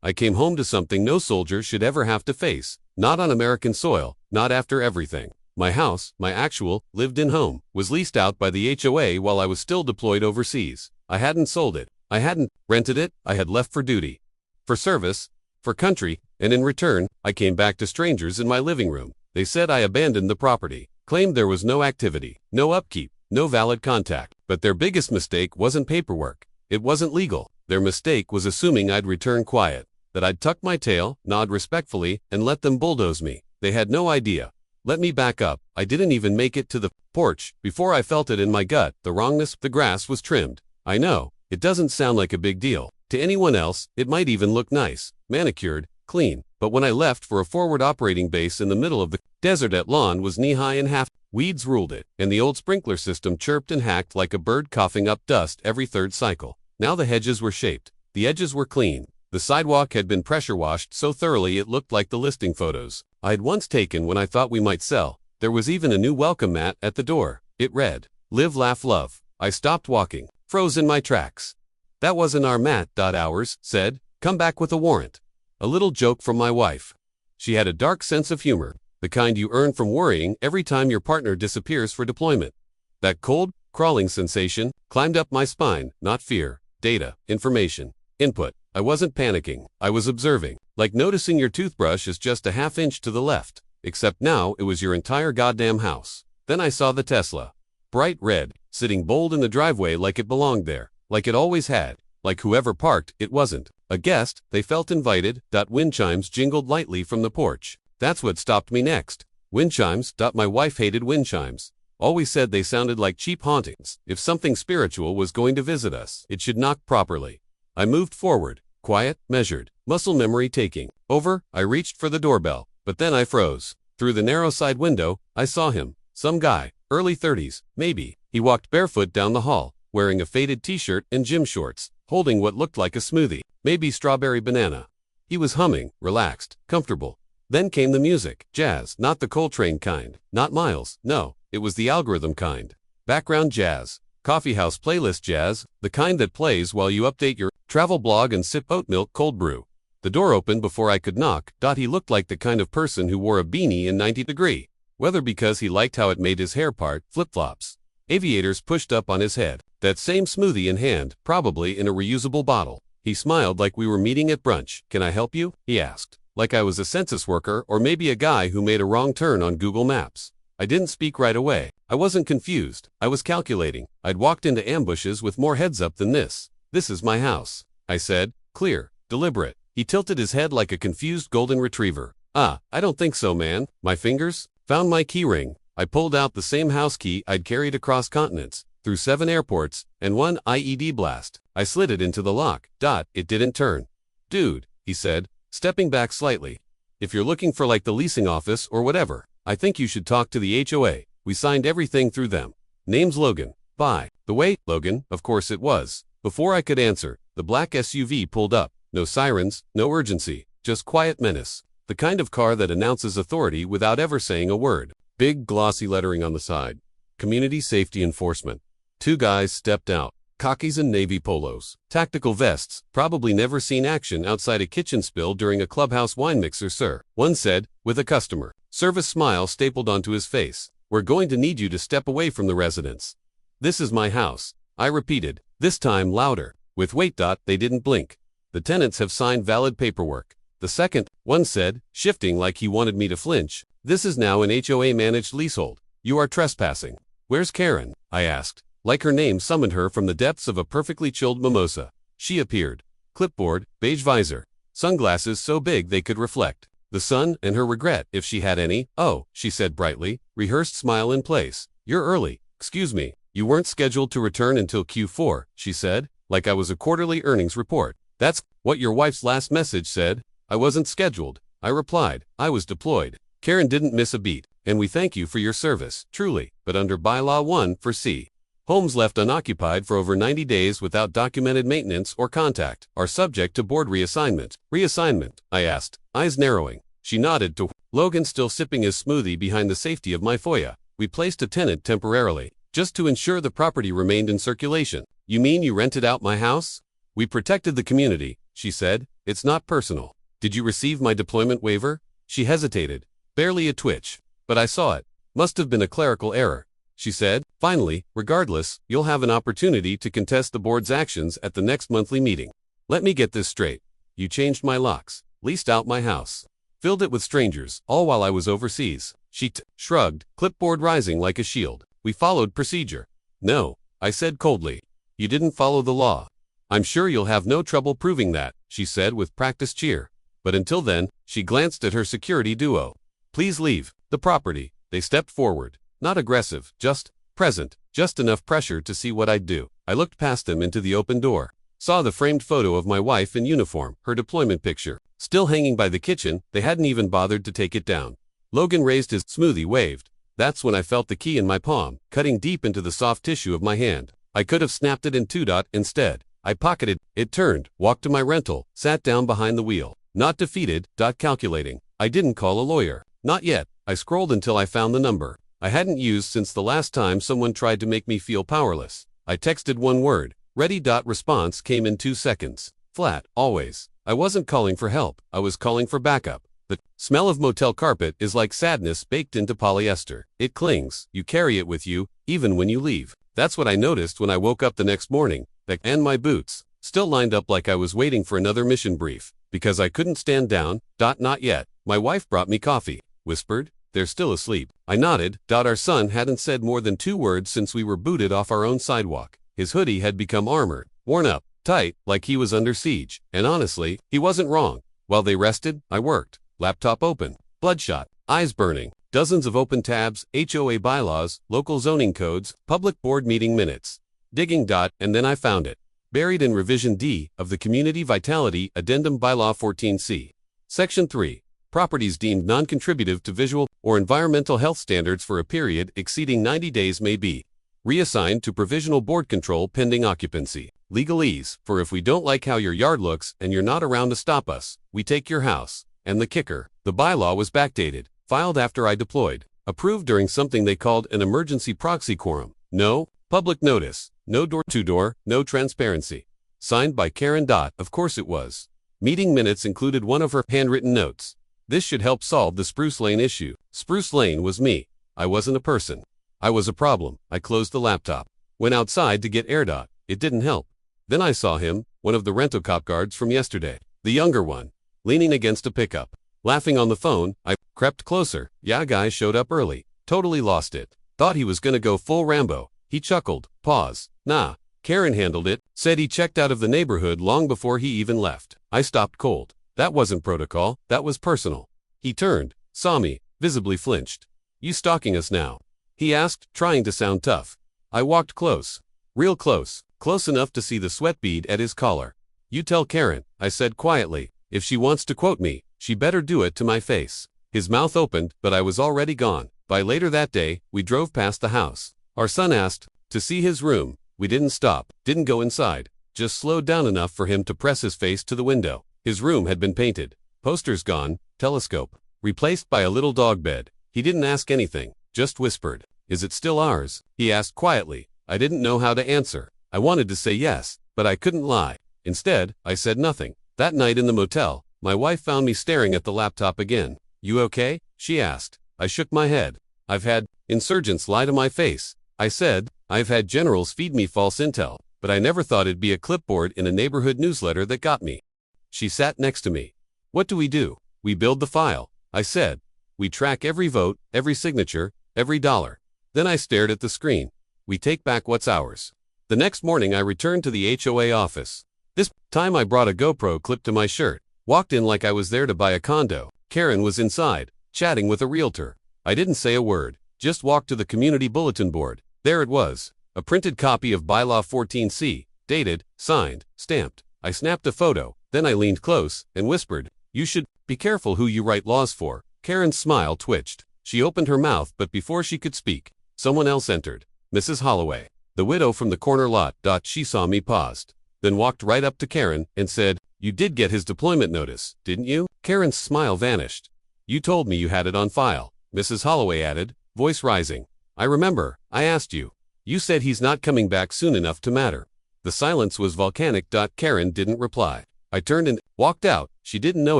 I came home to something no soldier should ever have to face. Not on American soil, not after everything. My house, my actual, lived-in home, was leased out by the HOA while I was still deployed overseas. I hadn't sold it. I hadn't rented it. I had left for duty, for service, for country, and in return, I came back to strangers in my living room. They said I abandoned the property, claimed there was no activity, no upkeep, no valid contact. But their biggest mistake wasn't paperwork. It wasn't legal. Their mistake was assuming I'd return quiet, that I'd tuck my tail, nod respectfully, and let them bulldoze me. They had no idea. Let me back up. I didn't even make it to the porch before I felt it in my gut. The wrongness. The grass was trimmed. I know, it doesn't sound like a big deal. To anyone else, it might even look nice, manicured, clean. But when I left for a forward operating base in the middle of the desert, that lawn was knee-high and half. Weeds ruled it, and the old sprinkler system chirped and hacked like a bird coughing up dust every third cycle. Now the hedges were shaped. The edges were clean. The sidewalk had been pressure washed so thoroughly it looked like the listing photos I had once taken when I thought we might sell. There was even a new welcome mat at the door. It read, "Live, laugh, love." I stopped walking, froze in my tracks. "That wasn't our mat." Ours said, "Come back with a warrant." A little joke from my wife. She had a dark sense of humor, the kind you earn from worrying every time your partner disappears for deployment. That cold, crawling sensation climbed up my spine. Not fear, data, information, input. I wasn't panicking. I was observing, like noticing your toothbrush is just a half-inch to the left. Except now it was your entire goddamn house. Then I saw the Tesla. Bright red, sitting bold in the driveway like it belonged there, like it always had, like whoever parked it wasn't a guest. They felt invited. Wind chimes jingled lightly from the porch. That's what stopped me next. Wind chimes. My wife hated wind chimes. Always said they sounded like cheap hauntings. If something spiritual was going to visit us, it should knock properly. I moved forward, quiet, measured, muscle memory taking over. I reached for the doorbell, but then I froze. Through the narrow side window, I saw him. Some guy, early 30s, maybe. He walked barefoot down the hall, wearing a faded t-shirt and gym shorts, holding what looked like a smoothie, maybe strawberry banana. He was humming, relaxed, comfortable. Then came the music. Jazz, not the Coltrane kind, not Miles, no, it was the algorithm kind. Background jazz, coffeehouse playlist jazz, the kind that plays while you update your travel blog and sip oat milk cold brew. The door opened before I could knock. He looked like the kind of person who wore a beanie in 90-degree weather because he liked how it made his hair part. Flip-flops, aviators pushed up on his head, that same smoothie in hand, probably in a reusable bottle. He smiled like we were meeting at brunch. "Can I help you?" he asked, like I was a census worker or maybe a guy who made a wrong turn on Google Maps. I didn't speak right away. I wasn't confused. I was calculating. I'd walked into ambushes with more heads up than this. "This is my house," I said, clear, deliberate. He tilted his head like a confused golden retriever. I don't think so, man." My fingers found my key ring. I pulled out the same house key I'd carried across continents, through 7 airports, and 1 IED blast. I slid it into the lock. It didn't turn. "Dude," he said, stepping back slightly. "If you're looking for like the leasing office or whatever, I think you should talk to the HOA. We signed everything through them. Name's Logan. By the way, Logan." Of course it was. Before I could answer, the black SUV pulled up. No sirens, no urgency, just quiet menace. The kind of car that announces authority without ever saying a word. Big glossy lettering on the side. Community Safety Enforcement. 2 guys stepped out. Khakis and navy polos. Tactical vests, probably never seen action outside a kitchen spill during a clubhouse wine mixer, sir. One said, with a customer service smile stapled onto his face. "We're going to need you to step away from the residence." "This is my house," I repeated, this time louder. With weight. They didn't blink. "The tenants have signed valid paperwork." The second one said, shifting like he wanted me to flinch, "This is now an HOA-managed leasehold. You are trespassing." "Where's Karen?" I asked, like her name summoned her from the depths of a perfectly chilled mimosa. She appeared. Clipboard, beige visor, sunglasses so big they could reflect the sun, and her regret, if she had any. "Oh," she said brightly, rehearsed smile in place. "You're early. Excuse me, you weren't scheduled to return until Q4, she said, like I was a quarterly earnings report. "That's what your wife's last message said." "I wasn't scheduled," I replied. "I was deployed." Karen didn't miss a beat. "And we thank you for your service, truly, but under Bylaw 1 for C. Homes left unoccupied for over 90 days without documented maintenance or contact are subject to board reassignment." "Reassignment?" I asked, eyes narrowing. She nodded to Logan still sipping his smoothie behind the safety of my FOIA. "We placed a tenant temporarily, just to ensure the property remained in circulation." "You mean you rented out my house?" "We protected the community," she said. It's not personal. Did you receive my deployment waiver? She hesitated. Barely a twitch. But I saw it. Must have been a clerical error, she said. Finally, regardless, you'll have an opportunity to contest the board's actions at the next monthly meeting. Let me get this straight. You changed my locks, leased out my house, filled it with strangers, all while I was overseas. She shrugged, clipboard rising like a shield. We followed procedure. No, I said coldly. You didn't follow the law. I'm sure you'll have no trouble proving that, she said with practiced cheer. But until then, she glanced at her security duo. Please leave the property. They stepped forward. Not aggressive, just present, just enough pressure to see what I'd do. I looked past them into the open door. Saw the framed photo of my wife in uniform, her deployment picture, still hanging by the kitchen. They hadn't even bothered to take it down. Logan raised his smoothie, waved. That's when I felt the key in my palm, cutting deep into the soft tissue of my hand. I could have snapped it in two. Instead, I pocketed it, turned, walked to my rental, sat down behind the wheel. Not defeated. Calculating. I didn't call a lawyer. Not yet. I scrolled until I found the number I hadn't used since the last time someone tried to make me feel powerless. I texted one word. Ready. Response came in 2 seconds. Flat, always. I wasn't calling for help. I was calling for backup. The smell of motel carpet is like sadness baked into polyester. It clings. You carry it with you, even when you leave. That's what I noticed when I woke up the next morning. And my boots, still lined up like I was waiting for another mission brief. Because I couldn't stand down. Not yet. My wife brought me coffee. Whispered. They're still asleep. I nodded. Our son hadn't said more than 2 words since we were booted off our own sidewalk. His hoodie had become armored, worn up, tight, like he was under siege. And honestly, he wasn't wrong. While they rested, I worked. Laptop open. Bloodshot. Eyes burning. Dozens of open tabs, HOA bylaws, local zoning codes, public board meeting minutes. Digging. And then I found it. Buried in Revision D of the Community Vitality Addendum Bylaw 14C. Section 3. Properties deemed non-contributive to visual or environmental health standards for a period exceeding 90 days may be reassigned to provisional board control pending occupancy. Legalese, for if we don't like how your yard looks and you're not around to stop us, we take your house. And the kicker, the bylaw was backdated, filed after I deployed, approved during something they called an emergency proxy quorum. No public notice, no door-to-door, no transparency. Signed by Karen. Of course it was. Meeting minutes included one of her handwritten notes. This should help solve the Spruce Lane issue. Spruce Lane was me. I wasn't a person. I was a problem. I closed the laptop. Went outside to get air. It didn't help. Then I saw him, one of the rent-a-cop guards from yesterday, the younger one, leaning against a pickup, laughing on the phone. I crept closer. Yeah, guy showed up early. Totally lost it. Thought he was gonna go full Rambo. He chuckled. Pause. Nah. Karen handled it. Said he checked out of the neighborhood long before he even left. I stopped cold. That wasn't protocol. That was personal. He turned, saw me, visibly flinched. You stalking us now? He asked, trying to sound tough. I walked close. Real close. Close enough to see the sweat bead at his collar. You tell Karen, I said quietly. If she wants to quote me, she better do it to my face. His mouth opened, but I was already gone. By later that day, we drove past the house. Our son asked to see his room. We didn't stop, didn't go inside, just slowed down enough for him to press his face to the window. His room had been painted, posters gone, telescope replaced by a little dog bed. He didn't ask anything, just whispered, "Is it still ours?" He asked quietly. I didn't know how to answer. I wanted to say yes, but I couldn't lie. Instead, I said nothing. That night in the motel, my wife found me staring at the laptop again. You okay? She asked. I shook my head. I've had insurgents lie to my face. I said, I've had generals feed me false intel, but I never thought it'd be a clipboard in a neighborhood newsletter that got me. She sat next to me. What do? We build the file, I said. We track every vote, every signature, every dollar. Then I stared at the screen. We take back what's ours. The next morning I returned to the HOA office. This time I brought a GoPro clipped to my shirt. Walked in like I was there to buy a condo. Karen was inside, chatting with a realtor. I didn't say a word, just walked to the community bulletin board. There it was, a printed copy of Bylaw 14C, dated, signed, stamped. I snapped a photo, then I leaned close and whispered, "You should be careful who you write laws for." Karen's smile twitched. She opened her mouth, but before she could speak, someone else entered. Mrs. Holloway, the widow from the corner lot. She saw me, paused, then walked right up to Karen and said, "You did get his deployment notice, didn't you?" Karen's smile vanished. "You told me you had it on file," Mrs. Holloway added, voice rising. "I remember, I asked you. You said he's not coming back soon enough to matter." The silence was volcanic. Karen didn't reply. I turned and walked out. She didn't know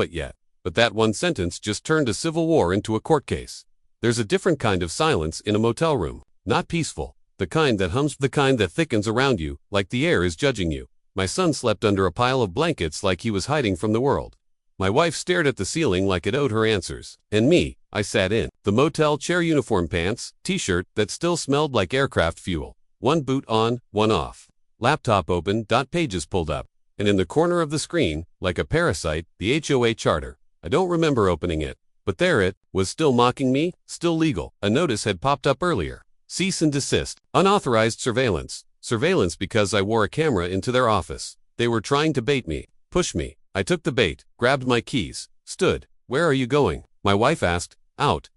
it yet, but that one sentence just turned a civil war into a court case. There's a different kind of silence in a motel room. Not peaceful. The kind that hums, the kind that thickens around you, like the air is judging you. My son slept under a pile of blankets like he was hiding from the world. My wife stared at the ceiling like it owed her answers. And me, I sat in the motel chair, uniform pants, t-shirt that still smelled like aircraft fuel. One boot on, one off. Laptop open, pages pulled up. And in the corner of the screen, like a parasite, the HOA charter. I don't remember opening it, but there it was, still mocking me, still legal. A notice had popped up earlier. Cease and desist. Unauthorized surveillance. Surveillance because I wore a camera into their office. They were trying to bait me, push me. I took the bait, grabbed my keys, stood. Where are you going? My wife asked. Out.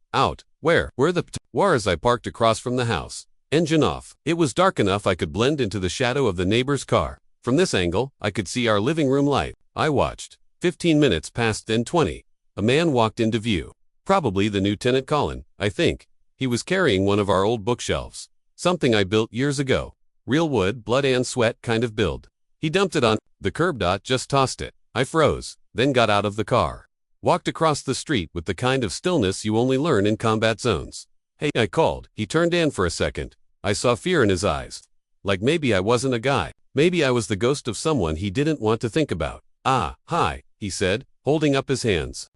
Where? Where the war? As I parked across from the house. Engine off. It was dark enough I could blend into the shadow of the neighbor's car. From this angle, I could see our living room light. I watched. 15 minutes passed, then 20. A man walked into view. Probably the new tenant Colin, I think. He was carrying one of our old bookshelves. Something I built years ago. Real wood, blood and sweat kind of build. He dumped it on the curb. Just tossed it. I froze, then got out of the car. Walked across the street with the kind of stillness you only learn in combat zones. Hey, I called. He turned in for a second. I saw fear in his eyes. Like maybe I wasn't a guy. Maybe I was the ghost of someone he didn't want to think about. Ah, hi, he said, holding up his hands.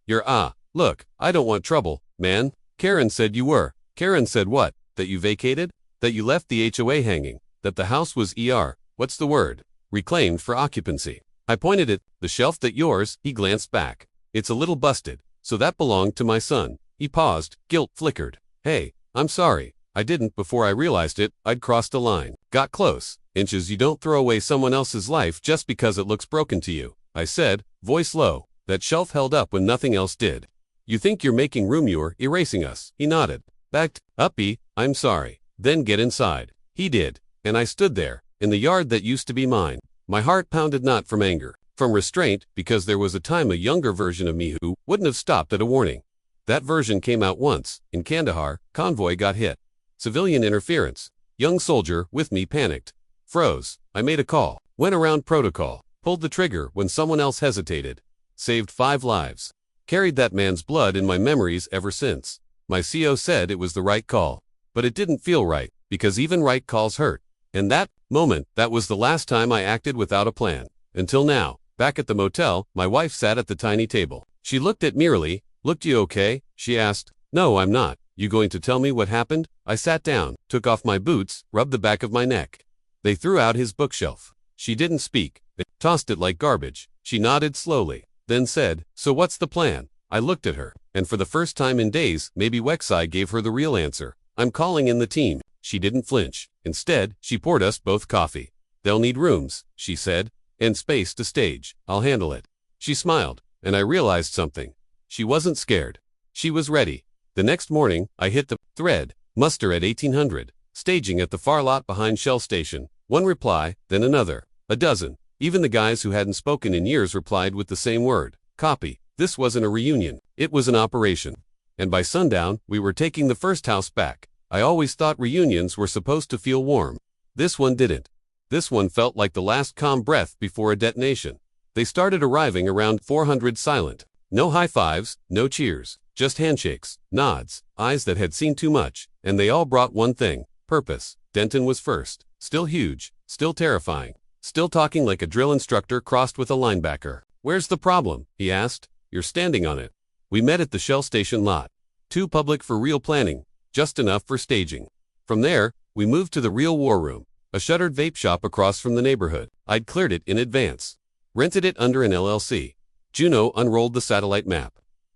Look, I don't want trouble, man. Karen said you were. Karen said what? That you vacated? That you left the HOA hanging? That the house was what's the word? Reclaimed for occupancy. I pointed at the shelf. That yours? He glanced back. It's a little busted. So that belonged to my son. He paused. Guilt flickered. Hey, I'm sorry. I didn't. Before I realized it, I'd crossed a line. Got close. Inches. You don't throw away someone else's life just because it looks broken to you, I said, voice low. That shelf held up when nothing else did. You think you're making room? You're erasing us. He nodded. Backed up. I'm sorry. Then get inside. He did. And I stood there, in the yard that used to be mine. My heart pounded, not from anger, from restraint, because there was a time a younger version of me who wouldn't have stopped at a warning. That version came out once. In Kandahar, convoy got hit. Civilian interference. Young soldier with me panicked. Froze. I made a call. Went around protocol. Pulled the trigger when someone else hesitated. Saved 5 lives. Carried that man's blood in my memories ever since. My CO said it was the right call. But it didn't feel right, because even right calls hurt. And that moment, that was the last time I acted without a plan. Until now. Back at the motel, my wife sat at the tiny table. She looked at me eerily. Looked you okay? She asked. No, I'm not. You going to tell me what happened? I sat down, took off my boots, rubbed the back of my neck. They threw out his bookshelf. She didn't speak. They tossed it like garbage. She nodded slowly, then said, so what's the plan? I looked at her, and for the first time in days, maybe Wexai gave her the real answer. I'm calling in the team. She didn't flinch. Instead, she poured us both coffee. They'll need rooms, she said, and space to stage. I'll handle it. She smiled, and I realized something. She wasn't scared. She was ready. The next morning, I hit the thread. Muster at 1800. Staging at the far lot behind Shell Station. One reply, then another. A dozen. Even the guys who hadn't spoken in years replied with the same word. Copy. This wasn't a reunion. It was an operation. And by sundown, we were taking the first house back. I always thought reunions were supposed to feel warm. This one didn't. This one felt like the last calm breath before a detonation. They started arriving around 400 silent. No high fives, no cheers. Just handshakes, nods, eyes that had seen too much, and they all brought one thing, purpose. Denton was first, still huge, still terrifying, still talking like a drill instructor crossed with a linebacker. Where's the problem? He asked. You're standing on it. We met at the Shell Station lot. Too public for real planning, just enough for staging. From there, we moved to the real war room, a shuttered vape shop across from the neighborhood. I'd cleared it in advance. Rented it under an LLC. Juno unrolled the satellite map.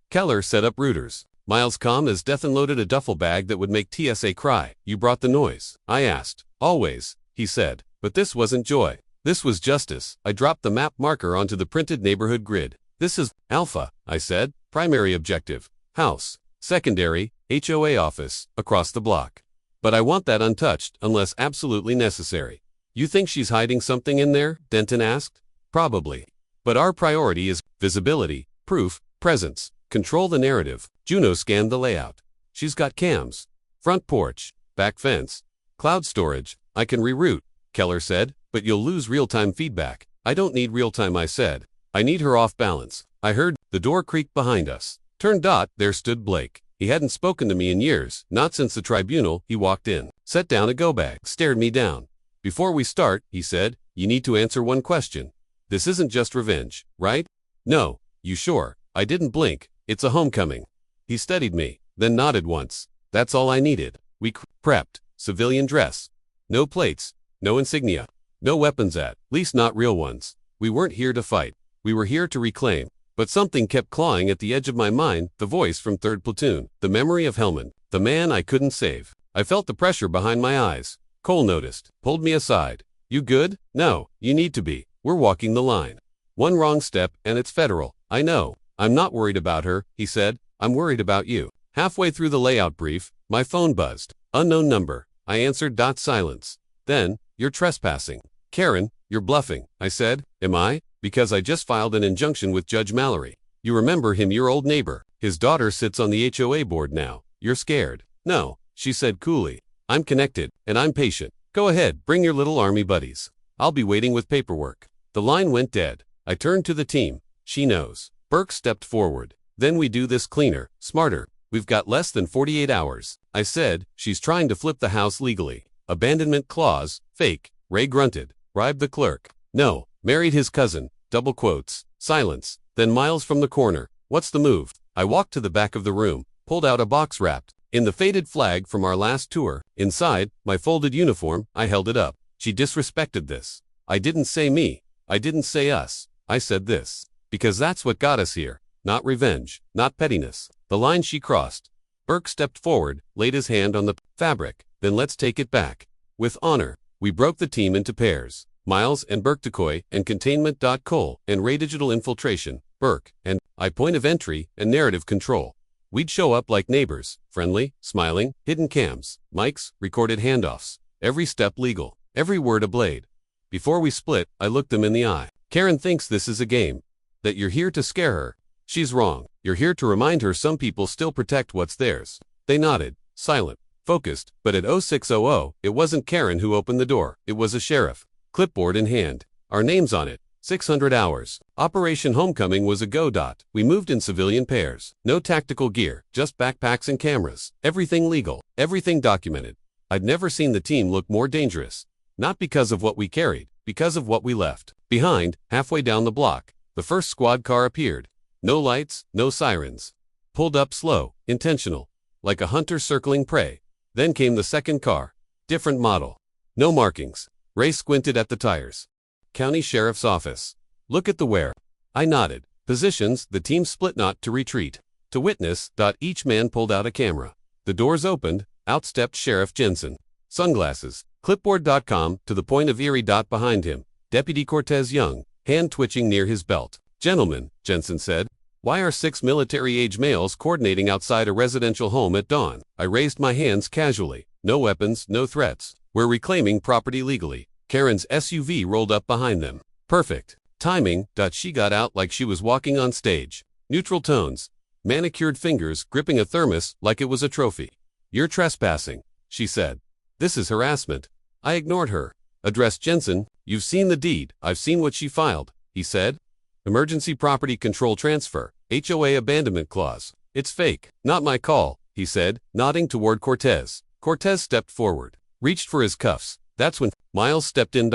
Keller set up routers. Miles calm as death unloaded a duffel bag that would make TSA cry. You brought the noise? I asked. Always, he said. But this wasn't joy. This was justice. I dropped the map marker onto the printed neighborhood grid. This is Alpha, I said. Primary objective. House. Secondary, HOA office, across the block. But I want that untouched unless absolutely necessary. You think she's hiding something in there? Denton asked. Probably. But our priority is visibility, proof, presence. Control the narrative. Juno scanned the layout. She's got cams. Front porch. Back fence. Cloud storage. I can reroute, Keller said, but you'll lose real-time feedback. I don't need real-time, I said. I need her off balance. I heard the door creak behind us. Turned. There stood Blake. He hadn't spoken to me in years, not since the tribunal. He walked in, set down a go bag, stared me down. Before we start, he said, you need to answer one question. This isn't just revenge, right? No. You sure? I didn't blink. It's a homecoming. He studied me, then nodded once. That's all I needed. We prepped. Civilian dress. No plates. No insignia. No weapons, at least not real ones. We weren't here to fight. We were here to reclaim. But something kept clawing at the edge of my mind, the voice from 3rd Platoon, the memory of Hellman, the man I couldn't save. I felt the pressure behind my eyes. Cole noticed, pulled me aside. You good? No, you need to be. We're walking the line. One wrong step and it's federal. I know. I'm not worried about her, he said. I'm worried about you. Halfway through the layout brief, my phone buzzed. Unknown number. I answered. Silence. Then, you're trespassing. Karen, you're bluffing, I said. Am I? Because I just filed an injunction with Judge Mallory. You remember him, your old neighbor. His daughter sits on the HOA board now. You're scared. No, she said coolly. I'm connected, and I'm patient. Go ahead, bring your little army buddies. I'll be waiting with paperwork. The line went dead. I turned to the team. She knows. Burke stepped forward. Then we do this cleaner, smarter. We've got less than 48 hours. I said, she's trying to flip the house legally. Abandonment clause, fake. Ray grunted. Bribed the clerk. No. Married his cousin, double quotes. Silence. Then Miles from the corner. What's the move? I walked to the back of the room, pulled out a box wrapped in the faded flag from our last tour. Inside, my folded uniform. I held it up. She disrespected this. I didn't say me. I didn't say us. I said this. Because that's what got us here. Not revenge. Not pettiness. The line she crossed. Burke stepped forward, laid his hand on the fabric. Then let's take it back. With honor. We broke the team into pairs. Miles and Burke decoy and containment. Cole and Ray digital infiltration. Burke and I point of entry and narrative control. We'd show up like neighbors, friendly, smiling, hidden cams, mics, recorded handoffs. Every step legal, every word a blade. Before we split, I looked them in the eye. Karen thinks this is a game. That you're here to scare her. She's wrong. You're here to remind her some people still protect what's theirs. They nodded, silent, focused, but at 0600, it wasn't Karen who opened the door. It was a sheriff. Clipboard in hand. Our names on it. 600 hours. Operation Homecoming was a go. We moved in civilian pairs. No tactical gear, just backpacks and cameras. Everything legal. Everything documented. I'd never seen the team look more dangerous. Not because of what we carried, because of what we left. Behind, halfway down the block, the first squad car appeared. No lights, no sirens. Pulled up slow, intentional. Like a hunter circling prey. Then came the second car. Different model. No markings. Ray squinted at the tires. County Sheriff's Office. Look at the wear. I nodded. Positions, the team split not to retreat. To witness. Each man pulled out a camera. The doors opened. Out stepped Sheriff Jensen. Sunglasses. Clipboard.com to the point of eerie. Behind him. Deputy Cortez Young. Hand twitching near his belt. Gentlemen, Jensen said. Why are 6 military-age males coordinating outside a residential home at dawn? I raised my hands casually. No weapons, no threats. We're reclaiming property legally. Karen's SUV rolled up behind them. Perfect. Timing. She got out like she was walking on stage. Neutral tones. Manicured fingers gripping a thermos like it was a trophy. You're trespassing, she said. This is harassment. I ignored her. Addressed Jensen. You've seen the deed. I've seen what she filed, he said. Emergency property control transfer. HOA abandonment clause. It's fake. Not my call, he said, nodding toward Cortez. Cortez stepped forward. Reached for his cuffs. That's when Miles stepped in.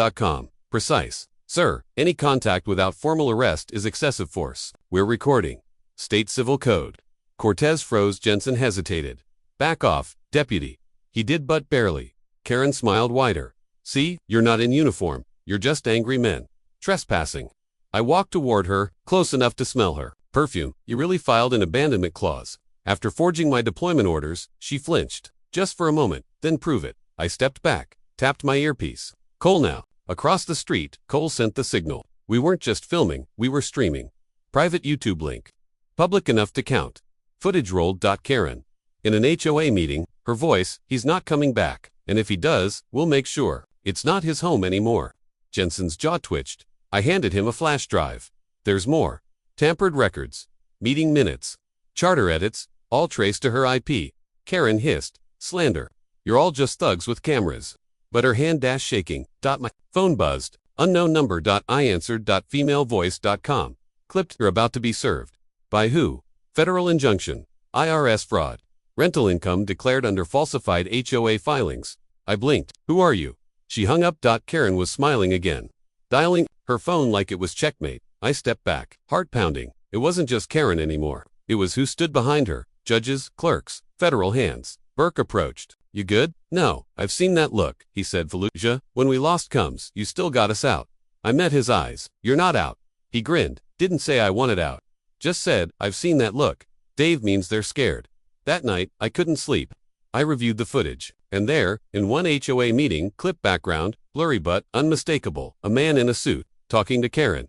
Precise. Sir, any contact without formal arrest is excessive force. We're recording. State Civil Code. Cortez froze. Jensen hesitated. Back off, deputy. He did, but barely. Karen smiled wider. See, you're not in uniform. You're just angry men. Trespassing. I walked toward her, close enough to smell her perfume. You really filed an abandonment clause. After forging my deployment orders, she flinched. Just for a moment, then prove it. I stepped back, tapped my earpiece. Cole now. Across the street, Cole sent the signal. We weren't just filming, we were streaming. Private YouTube link. Public enough to count. Footage rolled. Karen. In an HOA meeting, her voice, he's not coming back. And if he does, we'll make sure. It's not his home anymore. Jensen's jaw twitched. I handed him a flash drive. There's more. Tampered records. Meeting minutes. Charter edits, all traced to her IP. Karen hissed. Slander. You're all just thugs with cameras. But her hand shaking. My phone buzzed. Unknown number. I answered. Femalevoice.com. Clipped, you're about to be served. By who? Federal injunction. IRS fraud. Rental income declared under falsified HOA filings. I blinked. Who are you? She hung up. Karen was smiling again, dialing her phone like it was checkmate. I stepped back, heart pounding. It wasn't just Karen anymore. It was who stood behind her. Judges, clerks, federal hands. Burke approached. You good? No, I've seen that look, he said. Fallujah, when we lost Combs, you still got us out. I met his eyes. You're not out. He grinned. Didn't say I wanted out. Just said, I've seen that look. Dave means they're scared. That night, I couldn't sleep. I reviewed the footage. And there, in one HOA meeting, clip background, blurry but unmistakable, a man in a suit, talking to Karen.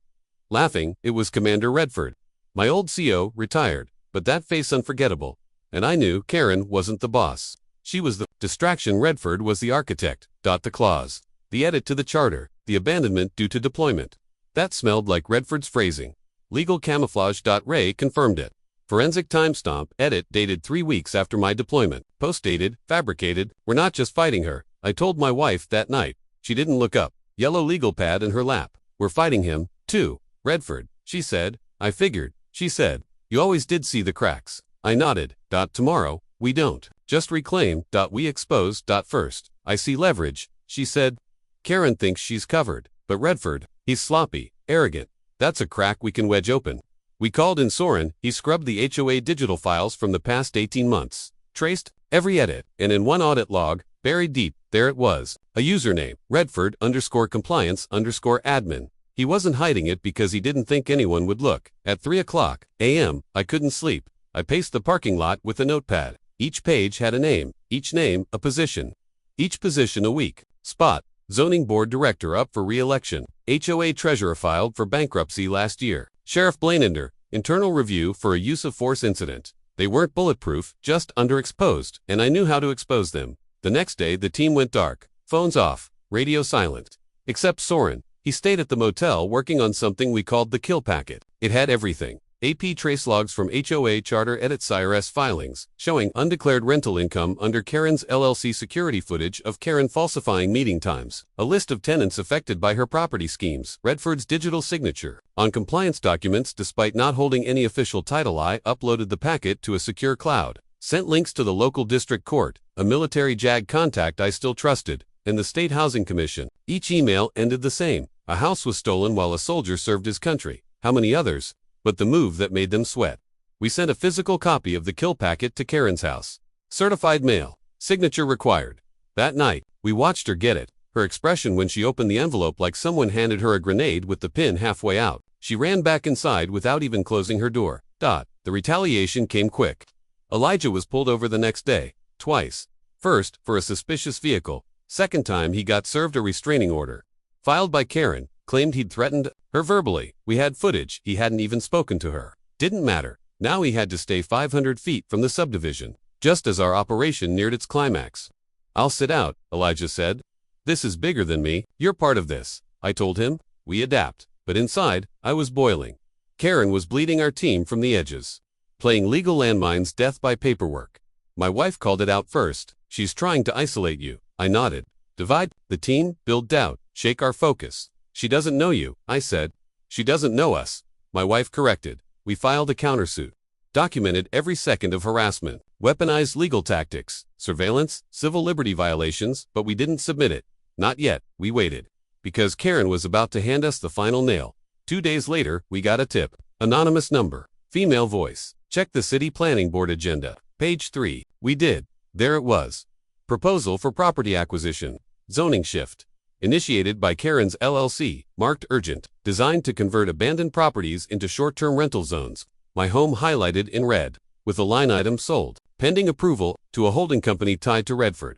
Laughing, it was Commander Redford. My old CO, retired, but that face unforgettable. And I knew Karen wasn't the boss. She was the distraction. Redford was the architect. The clause. The edit to the charter. The abandonment due to deployment. That smelled like Redford's phrasing. Legal camouflage. Ray confirmed it. Forensic timestamp, edit, dated 3 weeks after my deployment. Post-dated, fabricated. We're not just fighting her. I told my wife that night. She didn't look up. Yellow legal pad in her lap. We're fighting him, too. Redford, she said. I figured, she said. You always did see the cracks. I nodded. Tomorrow, we don't. Just reclaim. We expose. First, I see leverage, she said. Karen thinks she's covered. But Redford, he's sloppy, arrogant. That's a crack we can wedge open. We called in Soren. He scrubbed the HOA digital files from the past 18 months. Traced every edit, and in one audit log, buried deep, there it was. A username, Redford_compliance_admin. He wasn't hiding it because he didn't think anyone would look. At 3:00 a.m., I couldn't sleep. I paced the parking lot with a notepad. Each page had a name, each name a position. Each position a week. Spot, zoning board director up for re-election. HOA treasurer filed for bankruptcy last year. Sheriff Blainander, internal review for a use of force incident. They weren't bulletproof, just underexposed, and I knew how to expose them. The next day the team went dark. Phones off, radio silent. Except Soren. He stayed at the motel working on something we called the kill packet. It had everything. AP trace logs from HOA charter edits, IRS filings, showing undeclared rental income under Karen's LLC, security footage of Karen falsifying meeting times, a list of tenants affected by her property schemes, Redford's digital signature on compliance documents despite not holding any official title. I uploaded the packet to a secure cloud, sent links to the local district court, a military JAG contact I still trusted, and the State Housing Commission. Each email ended the same. A house was stolen while a soldier served his country. How many others? But the move that made them sweat. We sent a physical copy of the kill packet to Karen's house. Certified mail. Signature required. That night, we watched her get it. Her expression when she opened the envelope like someone handed her a grenade with the pin halfway out. She ran back inside without even closing her door. The retaliation came quick. Elijah was pulled over the next day. Twice. First, for a suspicious vehicle. Second time he got served a restraining order. Filed by Karen. Claimed he'd threatened her verbally. We had footage. He hadn't even spoken to her. Didn't matter. Now he had to stay 500 feet from the subdivision, just as our operation neared its climax. I'll sit out, Elijah said. This is bigger than me. You're part of this, I told him. We adapt. But inside, I was boiling. Karen was bleeding our team from the edges. Playing legal landmines, death by paperwork. My wife called it out first. She's trying to isolate you. I nodded. Divide the team, build doubt, shake our focus. She doesn't know you, I said. She doesn't know us. My wife corrected. We filed a countersuit. Documented every second of harassment. Weaponized legal tactics. Surveillance, civil liberty violations, but we didn't submit it. Not yet, we waited. Because Karen was about to hand us the final nail. 2 days later, we got a tip. Anonymous number. Female voice. Check the city planning board agenda. Page 3. We did. There it was. Proposal for property acquisition. Zoning shift. Initiated by Karen's LLC, marked urgent, designed to convert abandoned properties into short-term rental zones. My home highlighted in red, with a line item sold, pending approval, to a holding company tied to Redford.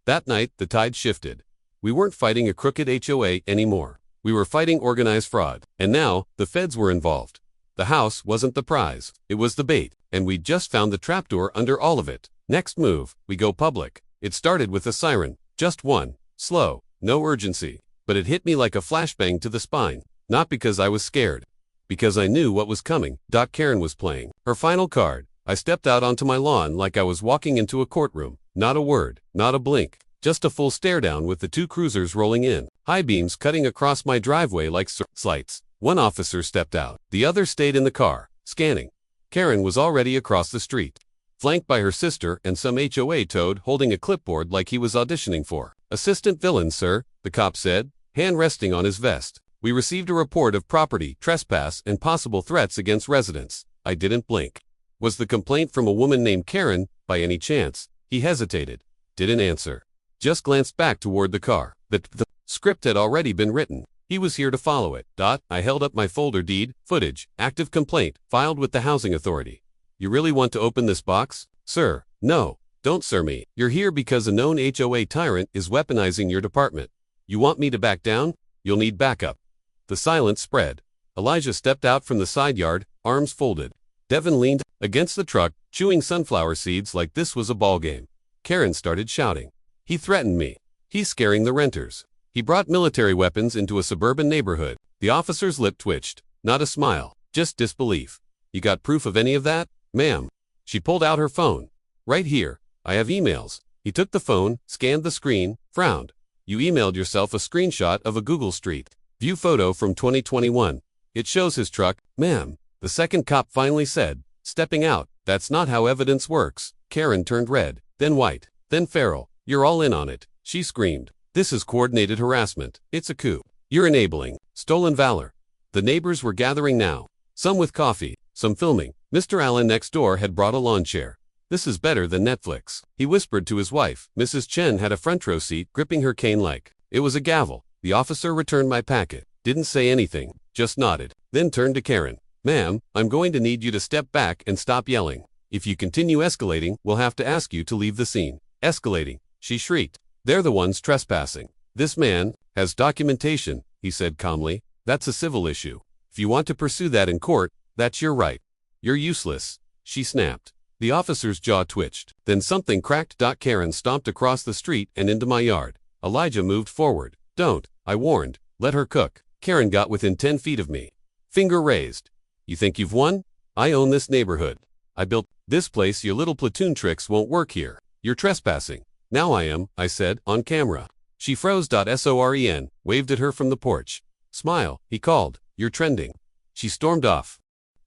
That night, the tide shifted. We weren't fighting a crooked HOA anymore. We were fighting organized fraud. And now, the feds were involved. The house wasn't the prize, it was the bait, and we'd just found the trapdoor under all of it. Next move, we go public. It started with a siren, just one, slow. No urgency, but it hit me like a flashbang to the spine. Not because I was scared. Because I knew what was coming. Karen was playing her final card. I stepped out onto my lawn like I was walking into a courtroom. Not a word, not a blink. Just a full stare down with the 2 cruisers rolling in. High beams cutting across my driveway like searchlights. One officer stepped out. The other stayed in the car, scanning. Karen was already across the street, flanked by her sister and some HOA toad holding a clipboard like he was auditioning for. "Assistant villain, sir," the cop said, hand resting on his vest. "We received a report of property trespass and possible threats against residents." I didn't blink. Was the complaint from a woman named Karen, by any chance? He hesitated. Didn't answer. Just glanced back toward the car. The script had already been written. He was here to follow it. I held up my folder. Deed, footage, active complaint, filed with the housing authority. "You really want to open this box, sir?" "No, don't sir me. You're here because a known HOA tyrant is weaponizing your department. You want me to back down? You'll need backup." The silence spread. Elijah stepped out from the side yard, arms folded. Devin leaned against the truck, chewing sunflower seeds like this was a ballgame. Karen started shouting. "He threatened me. He's scaring the renters. He brought military weapons into a suburban neighborhood." The officer's lip twitched. Not a smile, just disbelief. "You got proof of any of that, ma'am?" She pulled out her phone. "Right here. I have emails." He took the phone, scanned the screen, frowned. "You emailed yourself a screenshot of a Google Street View photo from 2021. It shows his truck, ma'am." The second cop finally said, stepping out, "That's not how evidence works." Karen turned red, then white, then feral. "You're all in on it," she screamed. "This is coordinated harassment. It's a coup. You're enabling stolen valor." The neighbors were gathering now, some with coffee, some filming. Mr. Allen next door had brought a lawn chair. "This is better than Netflix," he whispered to his wife. Mrs. Chen had a front row seat, gripping her cane like it was a gavel. The officer returned my packet, didn't say anything, just nodded, then turned to Karen. "Ma'am, I'm going to need you to step back and stop yelling. If you continue escalating, we'll have to ask you to leave the scene." "Escalating," she shrieked. "They're the ones trespassing. This man has documentation," he said calmly. "That's a civil issue. If you want to pursue that in court, that's your right. You're useless," she snapped. The officer's jaw twitched. Then something cracked. Karen stomped across the street and into my yard. Elijah moved forward. "Don't," I warned. "Let her cook." Karen got within 10 feet of me. Finger raised. "You think you've won? I own this neighborhood. I built this place. Your little platoon tricks won't work here. You're trespassing." "Now I am," I said, on camera. She froze. Soren waved at her from the porch. "Smile," he called. "You're trending." She stormed off.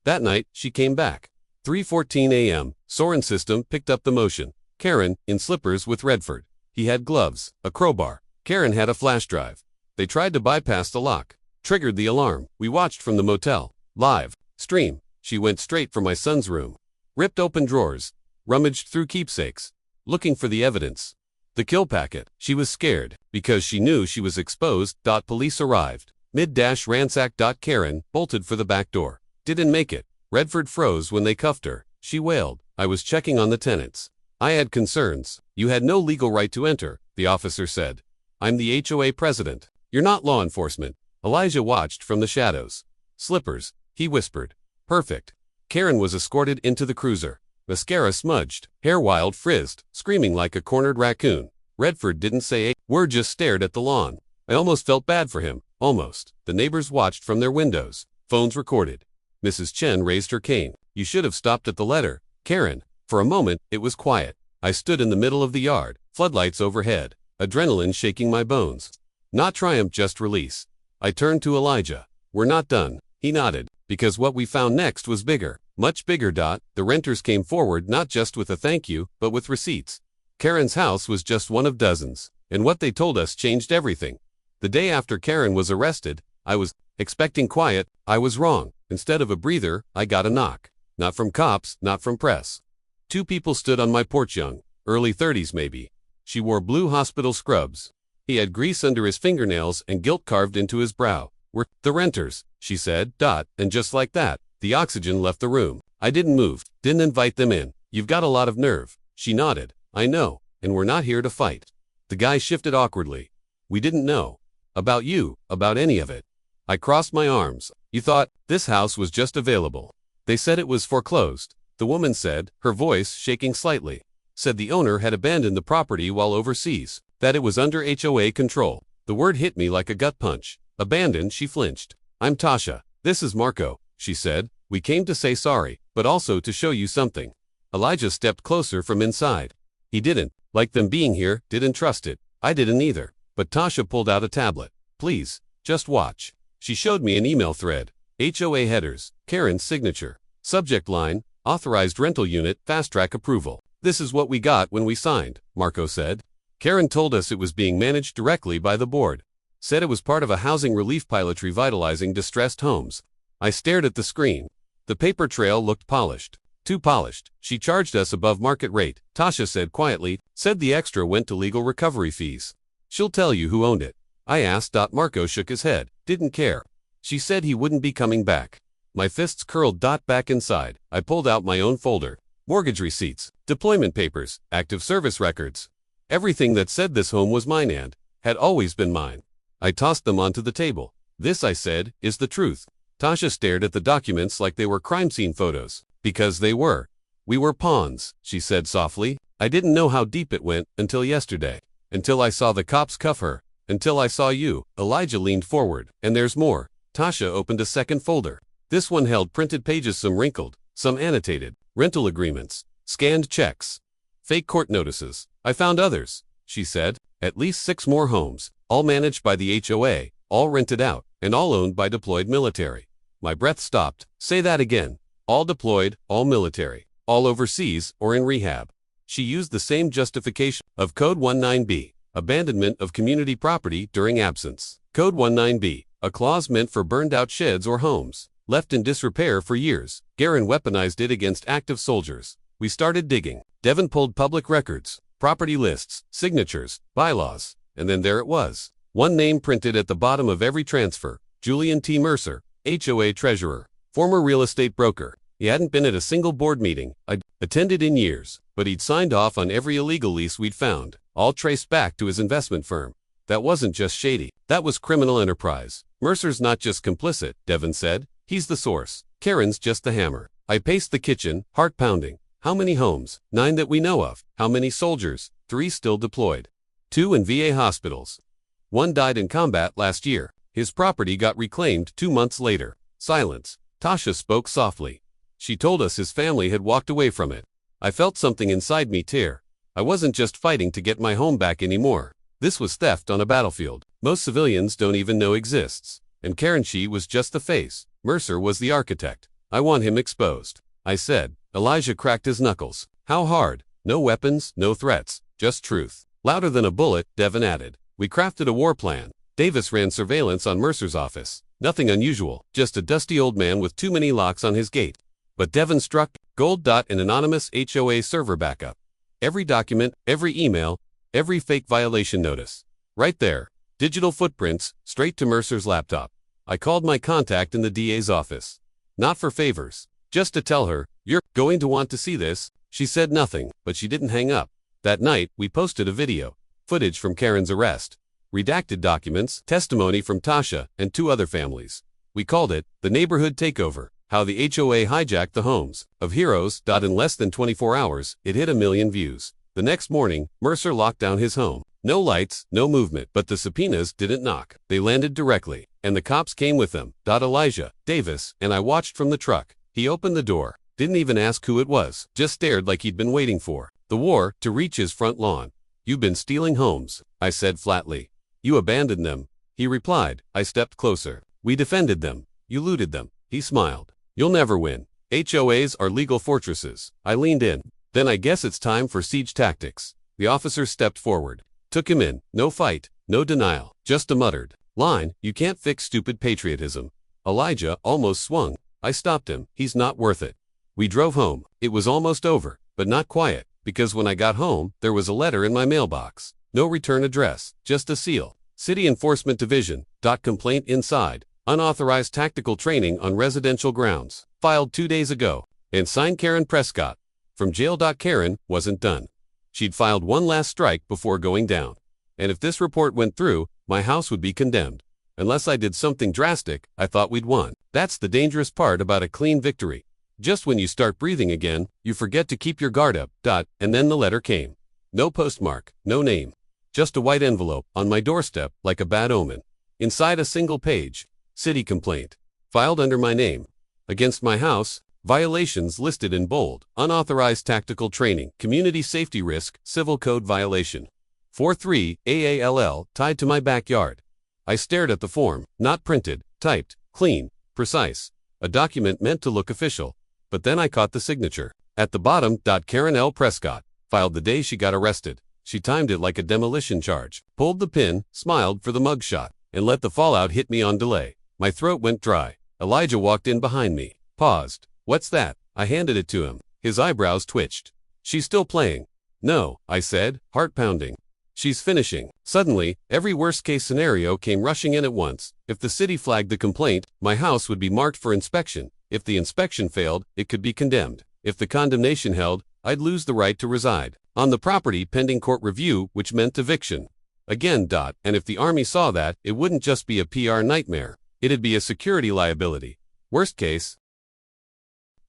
That night, she came back. 3:14 a.m., Soren's system picked up the motion. Karen, in slippers with Redford. He had gloves, a crowbar. Karen had a flash drive. They tried to bypass the lock. Triggered the alarm. We watched from the motel. Live. Stream. She went straight for my son's room. Ripped open drawers. Rummaged through keepsakes. Looking for the evidence. The kill packet. She was scared, because she knew she was exposed. Police arrived. Mid-ransack. Karen bolted for the back door. Didn't make it. Redford froze when they cuffed her. She wailed. I was checking on the tenants. I had concerns. "You had no legal right to enter," the officer said. "I'm the HOA president. You're not law enforcement." Elijah watched from the shadows. "Slippers," he whispered. "Perfect." Karen was escorted into the cruiser. Mascara smudged, hair wild frizzed, screaming like a cornered raccoon. Redford didn't say a word, just stared at the lawn. I almost felt bad for him. Almost. The neighbors watched from their windows. Phones recorded. Mrs. Chen raised her cane. "You should have stopped at the letter, Karen." For a moment, it was quiet. I stood in the middle of the yard, floodlights overhead, adrenaline shaking my bones. Not triumph, just release. I turned to Elijah. "We're not done." He nodded, because what we found next was bigger, much bigger. The renters came forward not just with a thank you, but with receipts. Karen's house was just one of dozens, and what they told us changed everything. The day after Karen was arrested, I was expecting quiet. I was wrong. Instead of a breather, I got a knock. Not from cops, not from press. Two people stood on my porch, young, early 30s maybe. She wore blue hospital scrubs. He had grease under his fingernails and guilt carved into his brow. "We're the renters," she said. And just like that, the oxygen left the room. I didn't move, didn't invite them in. "You've got a lot of nerve." She nodded. "I know, and we're not here to fight." The guy shifted awkwardly. "We didn't know. About you, about any of it." I crossed my arms. "You thought this house was just available. They said it was foreclosed." The woman said, her voice shaking slightly. "Said the owner had abandoned the property while overseas. That it was under HOA control." The word hit me like a gut punch. Abandoned. She flinched. "I'm Tasha. This is Marco," she said. "We came to say sorry, but also to show you something." Elijah stepped closer from inside. He didn't like them being here, didn't trust it. I didn't either. But Tasha pulled out a tablet. "Please, just watch." She showed me an email thread. HOA headers, Karen's signature. Subject line, authorized rental unit, fast track approval. This is what we got when we signed, Marco said. Karen told us it was being managed directly by the board. Said it was part of a housing relief pilot revitalizing distressed homes. I stared at the screen. The paper trail looked polished. Too polished. She charged us above market rate, Tasha said quietly, said the extra went to legal recovery fees. She'll tell you who owned it. I asked. Marco shook his head, didn't care. She said he wouldn't be coming back. My fists curled. Back inside, I pulled out my own folder. Mortgage receipts, deployment papers, active service records. Everything that said this home was mine and had always been mine. I tossed them onto the table. This, I said, is the truth. Tasha stared at the documents like they were crime scene photos. Because they were. We were pawns, she said softly. I didn't know how deep it went until yesterday. Until I saw the cops cuff her. Until I saw you. Elijah leaned forward. And there's more. Tasha opened a second folder. This one held printed pages, some wrinkled, some annotated, rental agreements, scanned checks, fake court notices. I found others, she said. At least 6 more homes, all managed by the HOA, all rented out, and all owned by deployed military. My breath stopped. Say that again. All deployed, all military, all overseas or in rehab. She used the same justification of Code 19B, abandonment of community property during absence. Code 19B, a clause meant for burned-out sheds or homes, left in disrepair for years. Garen weaponized it against active soldiers. We started digging. Devin pulled public records, property lists, signatures, bylaws, and then there it was. One name printed at the bottom of every transfer, Julian T. Mercer, HOA treasurer, former real estate broker. He hadn't been at a single board meeting I'd attended in years, but he'd signed off on every illegal lease we'd found, all traced back to his investment firm. That wasn't just shady, that was criminal enterprise. Mercer's not just complicit, Devin said. He's the source. Karen's just the hammer. I paced the kitchen, heart pounding. How many homes? 9 that we know of. How many soldiers? 3 still deployed. 2 in VA hospitals. 1 died in combat last year. His property got reclaimed 2 months later. Silence. Tasha spoke softly. She told us his family had walked away from it. I felt something inside me tear. I wasn't just fighting to get my home back anymore. This was theft on a battlefield. Most civilians don't even know exists. And Karen, she was just the face. Mercer was the architect. I want him exposed, I said. Elijah cracked his knuckles. How hard? No weapons, no threats, just truth. Louder than a bullet, Devin added. We crafted a war plan. Davis ran surveillance on Mercer's office. Nothing unusual, just a dusty old man with too many locks on his gate. But Devin struck gold. An anonymous HOA server backup. Every document, every email, every fake violation notice. Right there. Digital footprints, straight to Mercer's laptop. I called my contact in the DA's office. Not for favors. Just to tell her, you're going to want to see this. She said nothing, but she didn't hang up. That night, we posted a video. Footage from Karen's arrest. Redacted documents, testimony from Tasha and 2 other families. We called it, The Neighborhood Takeover. How the HOA hijacked the homes of heroes. In less than 24 hours, it hit 1 million views. The next morning, Mercer locked down his home. No lights, no movement, but the subpoenas didn't knock. They landed directly, and the cops came with them. Elijah, Davis, and I watched from the truck. He opened the door, didn't even ask who it was, just stared like he'd been waiting for the war to reach his front lawn. You've been stealing homes, I said flatly. You abandoned them, he replied. I stepped closer. We defended them. You looted them. He smiled. You'll never win. HOAs are legal fortresses. I leaned in. Then I guess it's time for siege tactics. The officer stepped forward. Took him in. No fight, no denial, just a muttered line. You can't fix stupid patriotism. Elijah almost swung. I stopped him. He's not worth it. We drove home. It was almost over, but not quiet, because when I got home, there was a letter in my mailbox. No return address, just a seal. City Enforcement Division. Complaint inside. Unauthorized tactical training on residential grounds. Filed 2 days ago. And signed Karen Prescott. From jail. Karen wasn't done. She'd filed one last strike before going down. And if this report went through, my house would be condemned. Unless I did something drastic, I thought we'd won. That's the dangerous part about a clean victory. Just when you start breathing again, you forget to keep your guard up. And then the letter came. No postmark, no name. Just a white envelope on my doorstep like a bad omen. Inside a single page. City complaint. Filed under my name. Against my house. Violations listed in bold. Unauthorized tactical training. Community safety risk. Civil code violation. 43 AALL tied to my backyard. I stared at the form. Not printed. Typed, clean, precise. A document meant to look official. But then I caught the signature. At the bottom, Karen L. Prescott. Filed the day she got arrested. She timed it like a demolition charge. Pulled the pin, smiled for the mugshot, and let the fallout hit me on delay. My throat went dry. Elijah walked in behind me. Paused. What's that? I handed it to him. His eyebrows twitched. She's still playing. No, I said, heart pounding. She's finishing. Suddenly, every worst-case scenario came rushing in at once. If the city flagged the complaint, my house would be marked for inspection. If the inspection failed, it could be condemned. If the condemnation held, I'd lose the right to reside on the property pending court review, which meant eviction. Again, and if the Army saw that, it wouldn't just be a PR nightmare. It'd be a security liability. Worst case,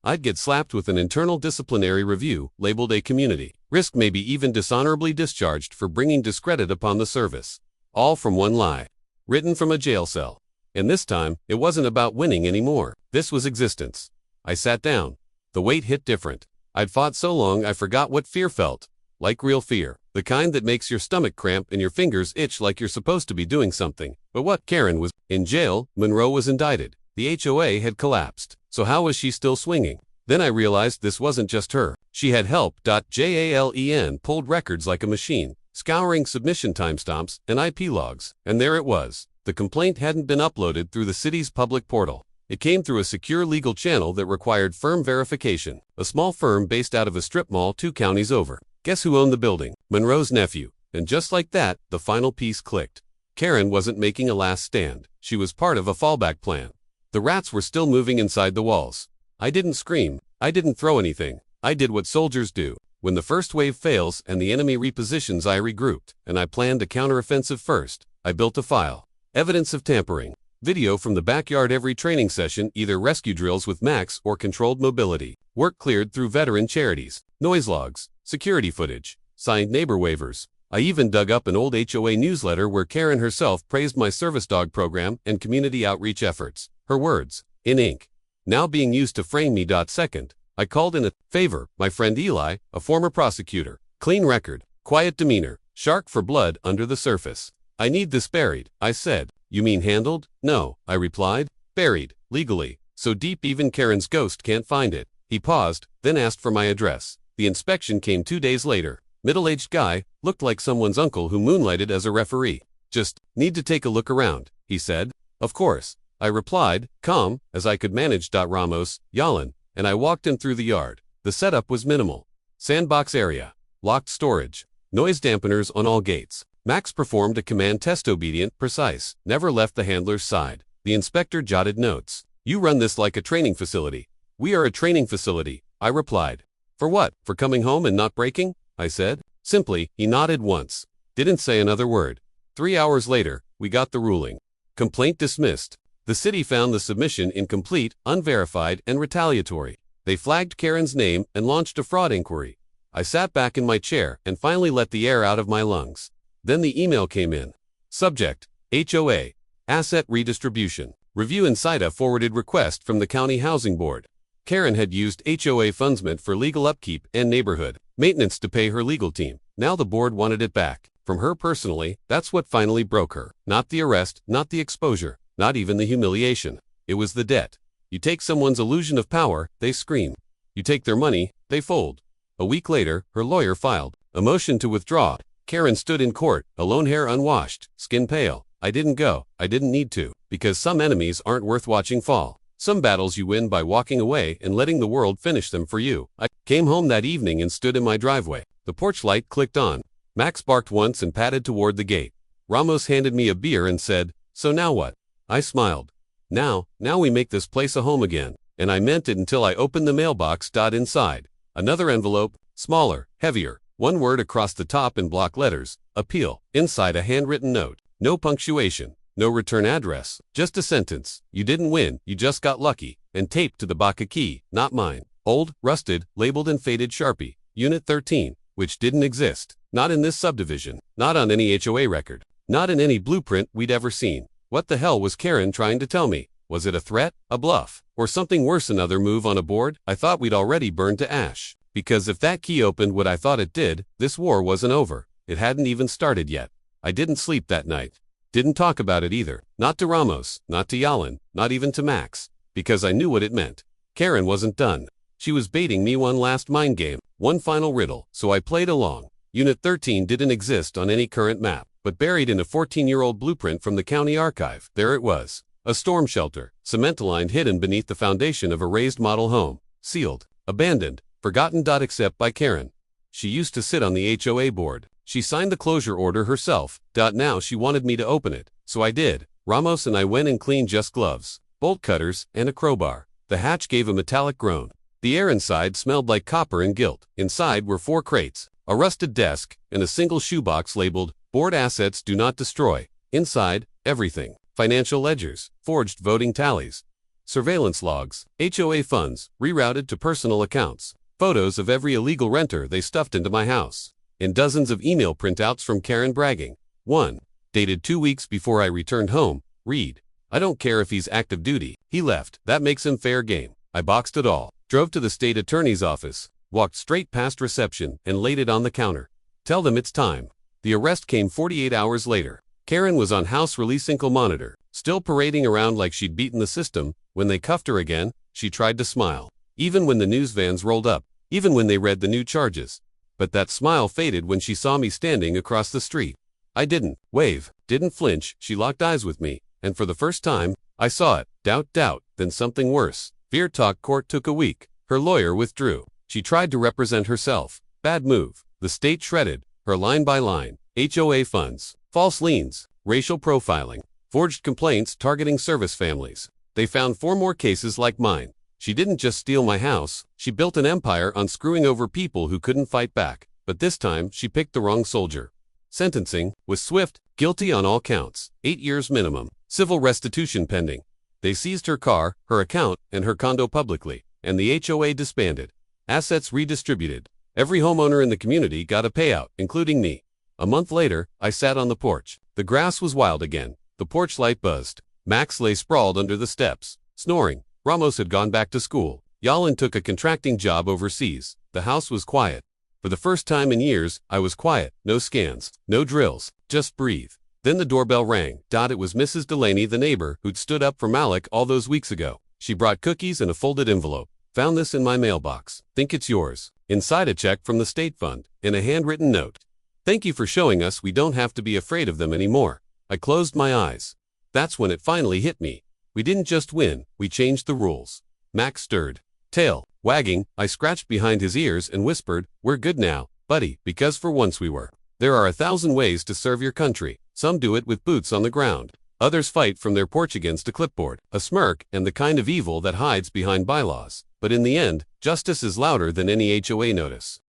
I'd get slapped with an internal disciplinary review, labeled a community risk, maybe even dishonorably discharged for bringing discredit upon the service. All from one lie. Written from a jail cell. And this time, it wasn't about winning anymore. This was existence. I sat down. The weight hit different. I'd fought so long I forgot what fear felt. Like real fear. The kind that makes your stomach cramp and your fingers itch like you're supposed to be doing something. But what? Karen was in jail. Monroe was indicted. The HOA had collapsed. So how was she still swinging? Then I realized this wasn't just her. She had help. JALEN pulled records like a machine, scouring submission timestamps and IP logs. And there it was. The complaint hadn't been uploaded through the city's public portal. It came through a secure legal channel that required firm verification. A small firm based out of a strip mall 2 counties over. Guess who owned the building? Monroe's nephew. And just like that, the final piece clicked. Karen wasn't making a last stand. She was part of a fallback plan. The rats were still moving inside the walls. I didn't scream. I didn't throw anything. I did what soldiers do. When the first wave fails and the enemy repositions, I regrouped, and I planned a counteroffensive first. I built a file. Evidence of tampering. Video from the backyard every training session, either rescue drills with max or controlled mobility. Work cleared through veteran charities. Noise logs. Security footage. Signed neighbor waivers. I even dug up an old HOA newsletter where Karen herself praised my service dog program and community outreach efforts. Her words, in ink, now being used to frame me. Second, I called in a favor, my friend Eli, a former prosecutor. Clean record, quiet demeanor, shark for blood under the surface. I need this buried, I said. You mean handled? No, I replied. Buried, legally, so deep even Karen's ghost can't find it. He paused, then asked for my address. The inspection came 2 days later. Middle-aged guy, looked like someone's uncle who moonlighted as a referee. Just, need to take a look around, he said. Of course, I replied, calm, as I could manage. Ramos, Yalin, and I walked him through the yard. The setup was minimal. Sandbox area. Locked storage. Noise dampeners on all gates. Max performed a command test, obedient, precise, never left the handler's side. The inspector jotted notes. You run this like a training facility. We are a training facility, I replied. For what? For coming home and not breaking? I said. Simply, he nodded once. Didn't say another word. 3 hours later, we got the ruling. Complaint dismissed. The city found the submission incomplete, unverified, and retaliatory. They flagged Karen's name and launched a fraud inquiry. I sat back in my chair and finally let the air out of my lungs. Then the email came in. Subject, HOA, Asset Redistribution. Review Insida forwarded request from the County Housing Board. Karen had used HOA funds meant for legal upkeep and neighborhood maintenance to pay her legal team. Now the board wanted it back. From her personally, that's what finally broke her. Not the arrest, not the exposure, not even the humiliation. It was the debt. You take someone's illusion of power, they scream. You take their money, they fold. A week later, her lawyer filed a motion to withdraw. Karen stood in court, alone, hair unwashed, skin pale. I didn't go. I didn't need to. Because some enemies aren't worth watching fall. Some battles you win by walking away and letting the world finish them for you. I came home that evening and stood in my driveway. The porch light clicked on. Max barked once and padded toward the gate. Ramos handed me a beer and said, "So now what?" I smiled. Now we make this place a home again." And I meant it until I opened the mailbox. Inside, another envelope, smaller, heavier. One word across the top in block letters, appeal. Inside, a handwritten note. No punctuation. No return address, just a sentence. You didn't win, you just got lucky. And taped to the Baca key, not mine. Old, rusted, labeled in faded Sharpie. Unit 13, which didn't exist. Not in this subdivision. Not on any HOA record. Not in any blueprint we'd ever seen. What the hell was Karen trying to tell me? Was it a threat, a bluff, or something worse, another move on a board? I thought we'd already burned to ash. Because if that key opened what I thought it did, this war wasn't over. It hadn't even started yet. I didn't sleep that night. Didn't talk about it either. Not to Ramos, not to Yalan, not even to Max. Because I knew what it meant. Karen wasn't done. She was baiting me one last mind game, one final riddle, so I played along. Unit 13 didn't exist on any current map, but buried in a 14-year-old blueprint from the county archive, there it was. A storm shelter, cement-lined, hidden beneath the foundation of a raised model home. Sealed, abandoned, forgotten. Except by Karen. She used to sit on the HOA board. She signed the closure order herself. Now she wanted me to open it, so I did. Ramos and I went and cleaned just gloves, bolt cutters, and a crowbar. The hatch gave a metallic groan. The air inside smelled like copper and gilt. Inside were 4 crates, a rusted desk, and a single shoebox labeled, "Board assets do not destroy." Inside, everything. Financial ledgers, forged voting tallies, surveillance logs, HOA funds, rerouted to personal accounts, photos of every illegal renter they stuffed into my house, and dozens of email printouts from Karen bragging. 1. Dated 2 weeks before I returned home. Read. I don't care if he's active duty. He left. That makes him fair game. I boxed it all. Drove to the state attorney's office, walked straight past reception, and laid it on the counter. Tell them it's time. The arrest came 48 hours later. Karen was on house release ankle monitor, still parading around like she'd beaten the system. When they cuffed her again, she tried to smile. Even when the news vans rolled up, even when they read the new charges. But that smile faded when she saw me standing across the street. I didn't wave, didn't flinch. She locked eyes with me, and for the first time, I saw it. Doubt, then something worse. Fear talk. Court took a week. Her lawyer withdrew. She tried to represent herself. Bad move. The state shredded her line by line. HOA funds, false liens, racial profiling, forged complaints targeting service families. They found 4 more cases like mine. She didn't just steal my house, she built an empire on screwing over people who couldn't fight back. But this time, she picked the wrong soldier. Sentencing was swift, guilty on all counts, 8 years minimum, civil restitution pending. They seized her car, her account, and her condo publicly, and the HOA disbanded. Assets redistributed. Every homeowner in the community got a payout, including me. A month later, I sat on the porch. The grass was wild again. The porch light buzzed. Max lay sprawled under the steps, snoring. Ramos had gone back to school. Yalan took a contracting job overseas. The house was quiet. For the first time in years, I was quiet. No scans, no drills, just breathe. Then the doorbell rang. It was Mrs. Delaney, the neighbor, who'd stood up for Malik all those weeks ago. She brought cookies and a folded envelope. Found this in my mailbox. Think it's yours. Inside, a check from the state fund, and a handwritten note. Thank you for showing us we don't have to be afraid of them anymore. I closed my eyes. That's when it finally hit me. We didn't just win, we changed the rules. Max stirred. Tail wagging, I scratched behind his ears and whispered, "We're good now, buddy," because for once we were. There are 1,000 ways to serve your country. Some do it with boots on the ground. Others fight from their porch against a clipboard, a smirk, and the kind of evil that hides behind bylaws. But in the end, justice is louder than any HOA notice.